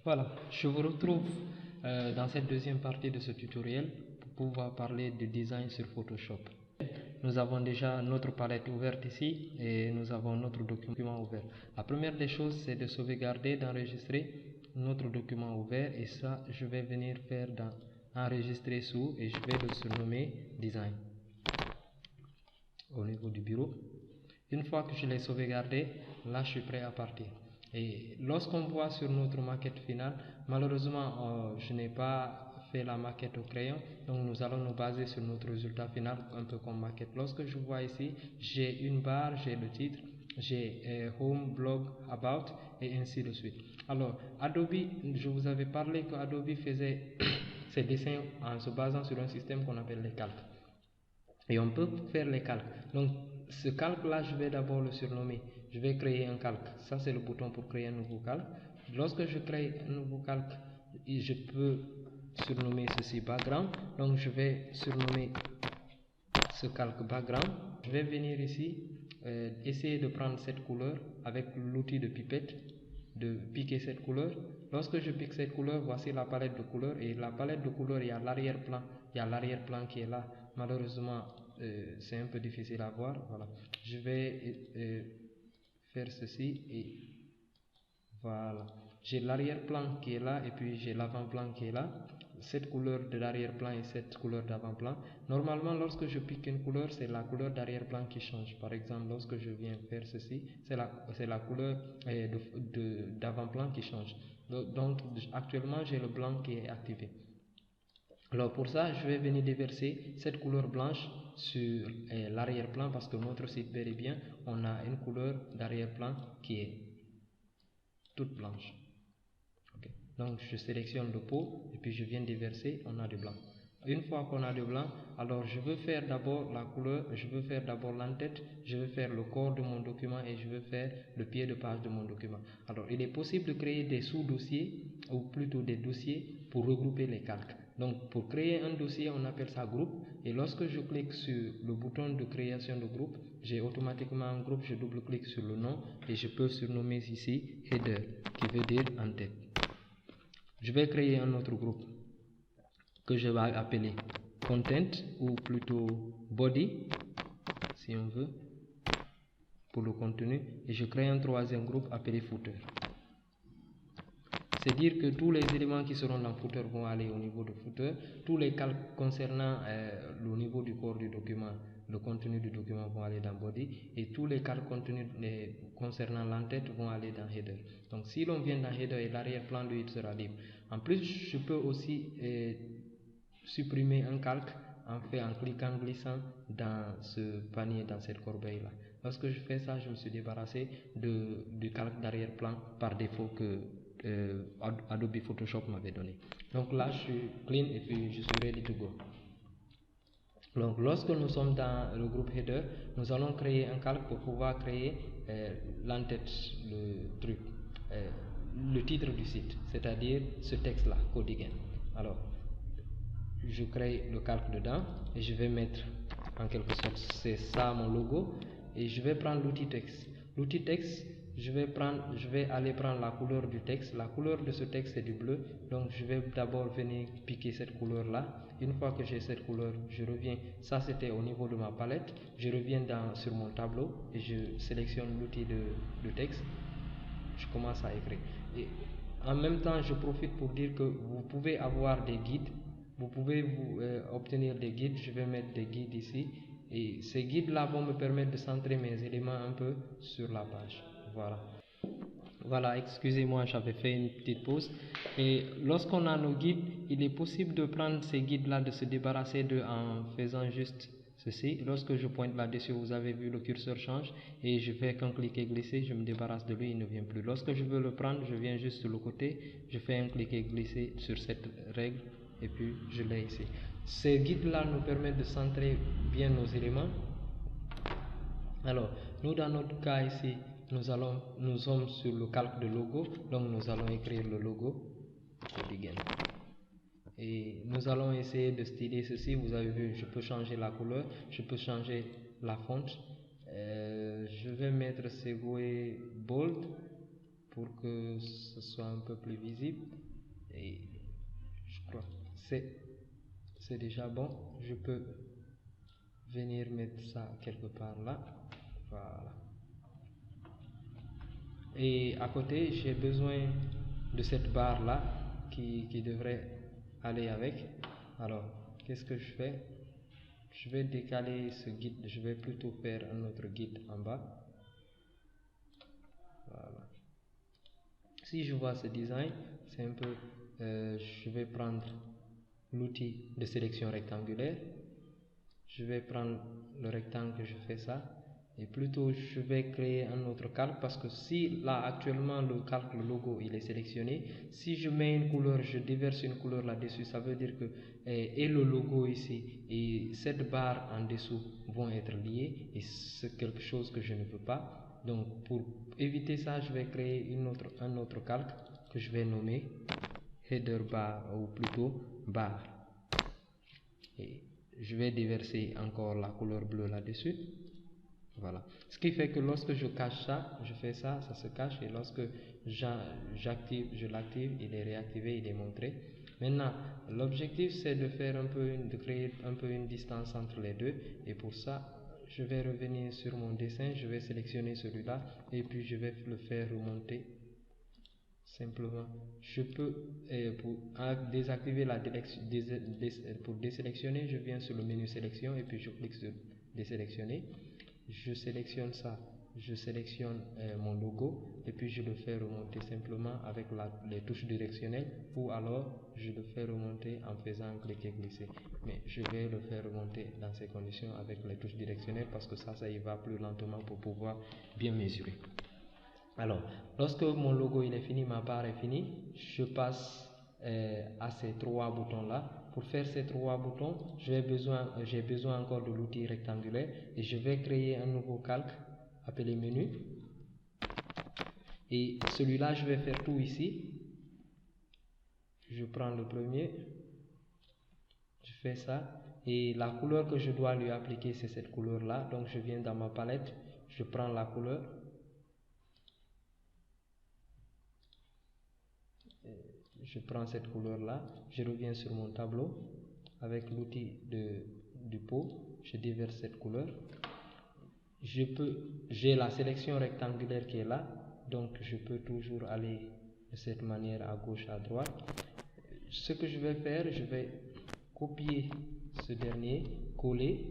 Voilà, je vous retrouve dans cette deuxième partie de ce tutoriel pour pouvoir parler de design sur Photoshop. Nous avons déjà notre palette ouverte ici et nous avons notre document ouvert. La première des choses, c'est de sauvegarder, d'enregistrer notre document ouvert, et ça, je vais venir faire dans enregistrer sous et je vais le surnommer design au niveau du bureau. Une fois que je l'ai sauvegardé, là je suis prêt à partir. Et lorsqu'on voit sur notre maquette finale, malheureusement je n'ai pas fait la maquette au crayon, donc nous allons nous baser sur notre résultat final un peu comme maquette. Lorsque je vois ici, j'ai une barre, j'ai le titre, j'ai home, blog, about et ainsi de suite. Alors Adobe, je vous avais parlé que Adobe faisait ses dessins en se basant sur un système qu'on appelle les calques. Et on peut faire les calques. Donc ce calque là, je vais d'abord le surnommer. Je vais créer un calque. Ça c'est le bouton pour créer un nouveau calque. Lorsque je crée un nouveau calque, je peux surnommer ceci background. Donc je vais surnommer ce calque background. Je vais venir ici essayer de prendre cette couleur avec l'outil de pipette, de piquer cette couleur. Lorsque je pique cette couleur, voici la palette de couleurs, et la palette de couleurs, il y a l'arrière-plan, qui est là. Malheureusement c'est un peu difficile à voir. Voilà, je vais faire ceci et voilà, j'ai l'arrière-plan qui est là et puis j'ai l'avant-plan qui est là. Cette couleur de l'arrière-plan et cette couleur d'avant-plan. Normalement, lorsque je pique une couleur, c'est la couleur d'arrière-plan qui change. Par exemple, lorsque je viens faire ceci, c'est la couleur d'avant-plan qui change. Donc actuellement, j'ai le blanc qui est activé. Alors pour ça, je vais venir déverser cette couleur blanche sur l'arrière-plan, parce que notre site, bel et bien, on a une couleur d'arrière-plan qui est toute blanche. Okay. Donc je sélectionne le pot et puis je viens déverser, on a du blanc. Une fois qu'on a du blanc, alors je veux faire d'abord la couleur, je veux faire d'abord l'entête, je veux faire le corps de mon document et je veux faire le pied de page de mon document. Alors il est possible de créer des sous-dossiers ou plutôt des dossiers pour regrouper les calques. Donc pour créer un dossier, on appelle ça groupe, et lorsque je clique sur le bouton de création de groupe, j'ai automatiquement un groupe, je double-clique sur le nom et je peux surnommer ici header, qui veut dire en-tête. Je vais créer un autre groupe que je vais appeler content, ou plutôt body si on veut, pour le contenu, et je crée un troisième groupe appelé footer. C'est dire que tous les éléments qui seront dans footer vont aller au niveau de footer, tous les calques concernant le niveau du corps du document, le contenu du document, vont aller dans body, et tous les calques concernant l'entête vont aller dans header. Donc si l'on vient dans header, et l'arrière-plan lui il sera libre. En plus, je peux aussi supprimer un calque en cliquant, glissant dans ce panier, dans cette corbeille là. Lorsque je fais ça, je me suis débarrassé du calque d'arrière-plan par défaut que Adobe Photoshop m'avait donné. Donc là je suis clean et puis je suis ready to go. Donc lorsque nous sommes dans le groupe header, nous allons créer un calque pour pouvoir créer l'entête, le titre du site, c'est-à-dire ce texte là, Codigan. Alors je crée le calque dedans et je vais mettre en quelque sorte, c'est ça mon logo, et je vais prendre l'outil texte. L'outil texte, je vais aller prendre la couleur du texte. La couleur de ce texte c'est du bleu, donc je vais d'abord venir piquer cette couleur là. Une fois que j'ai cette couleur, je reviens, ça c'était au niveau de ma palette, je reviens sur mon tableau et je sélectionne l'outil de texte, je commence à écrire. Et en même temps, je profite pour dire que vous pouvez avoir des guides, vous pouvez obtenir des guides. Je vais mettre des guides ici, et ces guides là vont me permettre de centrer mes éléments un peu sur la page. Voilà, excusez-moi, j'avais fait une petite pause. Et lorsqu'on a nos guides, il est possible de prendre ces guides là, de se débarrasser d'eux en faisant juste ceci. Lorsque je pointe là-dessus, vous avez vu, le curseur change et je fais qu'un cliquer glisser, je me débarrasse de lui, il ne vient plus. Lorsque je veux le prendre, je viens juste sur le côté, je fais un cliquer glisser sur cette règle et puis je l'ai ici. Ces guides là nous permettent de centrer bien nos éléments. Alors nous, dans notre cas ici, nous sommes sur le calque de logo, donc nous allons écrire le logo Codigan. Et nous allons essayer de styler ceci. Vous avez vu, je peux changer la couleur, je peux changer la fonte. Je vais mettre Segway Bold pour que ce soit un peu plus visible. Et je crois que c'est déjà bon. Je peux venir mettre ça quelque part là. Voilà. Et à côté, j'ai besoin de cette barre là qui devrait aller avec. Alors, qu'est-ce que je fais? Je vais décaler ce guide, je vais plutôt faire un autre guide en bas. Voilà. Si je vois ce design, c'est un peu, je vais prendre l'outil de sélection rectangulaire. Je vais prendre le rectangle, je fais ça. Et plutôt, je vais créer un autre calque parce que si là actuellement le calque, le logo, il est sélectionné, si je mets une couleur, je déverse une couleur là-dessus, ça veut dire que et le logo ici et cette barre en dessous vont être liés et c'est quelque chose que je ne peux pas. Donc pour éviter ça, je vais créer un autre calque que je vais nommer header bar ou plutôt barre. Et je vais déverser encore la couleur bleue là-dessus. Voilà. Ce qui fait que lorsque je cache ça, je fais ça, ça se cache et lorsque je l'active, il est réactivé, il est montré. Maintenant, l'objectif c'est de créer un peu une distance entre les deux et pour ça, je vais revenir sur mon dessin, je vais sélectionner celui-là et puis je vais le faire remonter. Simplement, je peux, pour désactiver pour désélectionner, je viens sur le menu sélection et puis je clique sur désélectionner. Je sélectionne ça, je sélectionne mon logo et puis je le fais remonter simplement avec les touches directionnelles ou alors je le fais remonter en faisant un cliquer glisser. Mais je vais le faire remonter dans ces conditions avec les touches directionnelles parce que ça y va plus lentement pour pouvoir bien mesurer. Alors, lorsque mon logo il est fini, ma barre est finie, je passe à ces trois boutons là. Pour faire ces trois boutons, j'ai besoin encore de l'outil rectangulaire et je vais créer un nouveau calque appelé menu. Et celui-là, je vais faire tout ici. Je prends le premier, je fais ça et la couleur que je dois lui appliquer, c'est cette couleur là. Donc, je viens dans ma palette, je prends la couleur. Je prends cette couleur là, je reviens sur mon tableau avec l'outil du pot, je déverse cette couleur. J'ai la sélection rectangulaire qui est là, donc je peux toujours aller de cette manière à gauche, à droite. Ce que je vais faire, je vais copier ce dernier, coller.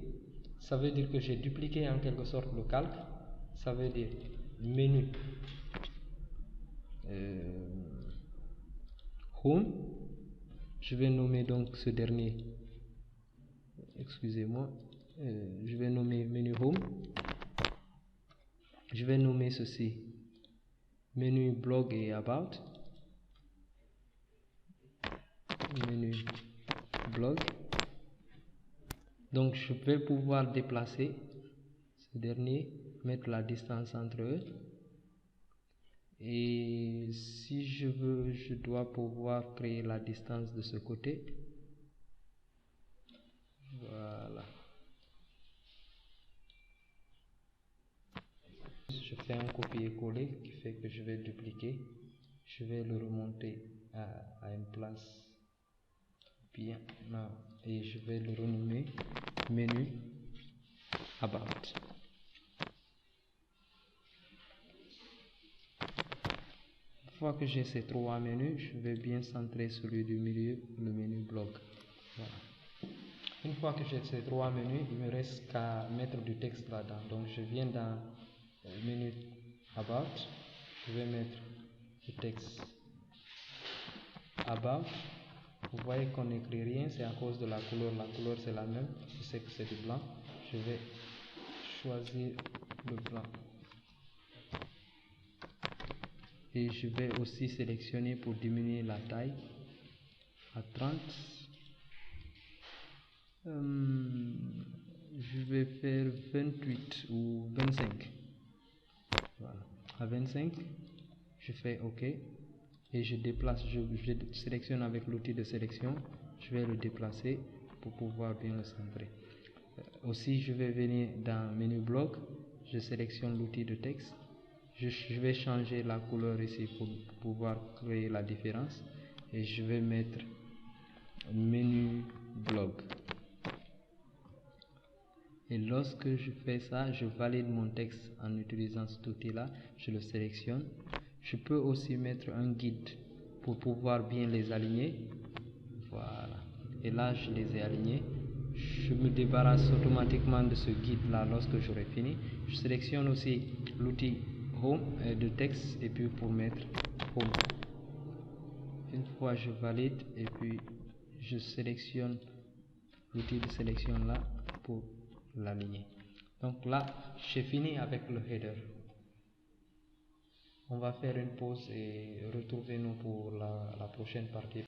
Ça veut dire que j'ai dupliqué en quelque sorte le calque. Ça veut dire menu. Home, je vais nommer donc ce dernier, excusez-moi, je vais nommer menu Home, je vais nommer ceci menu Blog et About, menu Blog, donc je vais pouvoir déplacer ce dernier, mettre la distance entre eux. Et si je veux, je dois pouvoir créer la distance de ce côté. Voilà. Je fais un copier-coller qui fait que je vais dupliquer. Je vais le remonter à une place bien là. Et je vais le renommer menu About. Une fois que j'ai ces trois menus, je vais bien centrer celui du milieu, le menu Blog. Voilà. Une fois que j'ai ces trois menus, il me reste qu'à mettre du texte là-dedans. Donc je viens dans le menu About, je vais mettre du texte About. Vous voyez qu'on n'écrit rien, c'est à cause de la couleur. La couleur c'est la même, je sais que c'est du blanc. Je vais choisir le blanc. Et je vais aussi sélectionner pour diminuer la taille à 30. Je vais faire 28 ou 25. Voilà. À 25, je fais OK et je déplace, je sélectionne avec l'outil de sélection, je vais le déplacer pour pouvoir bien le centrer. Aussi, je vais venir dans menu bloc, je sélectionne l'outil de texte, Je vais changer la couleur ici pour pouvoir créer la différence et je vais mettre menu blog. Et lorsque je fais ça, je valide mon texte en utilisant cet outil là, je le sélectionne. Je peux aussi mettre un guide pour pouvoir bien les aligner. Voilà, et là je les ai alignés. Je me débarrasse automatiquement de ce guide là lorsque j'aurai fini. Je sélectionne aussi l'outil home de texte et puis pour mettre home. Une fois je valide et puis je sélectionne l'outil de sélection là pour l'aligner. Donc là j'ai fini avec le header. On va faire une pause et retrouver-nous pour la prochaine partie.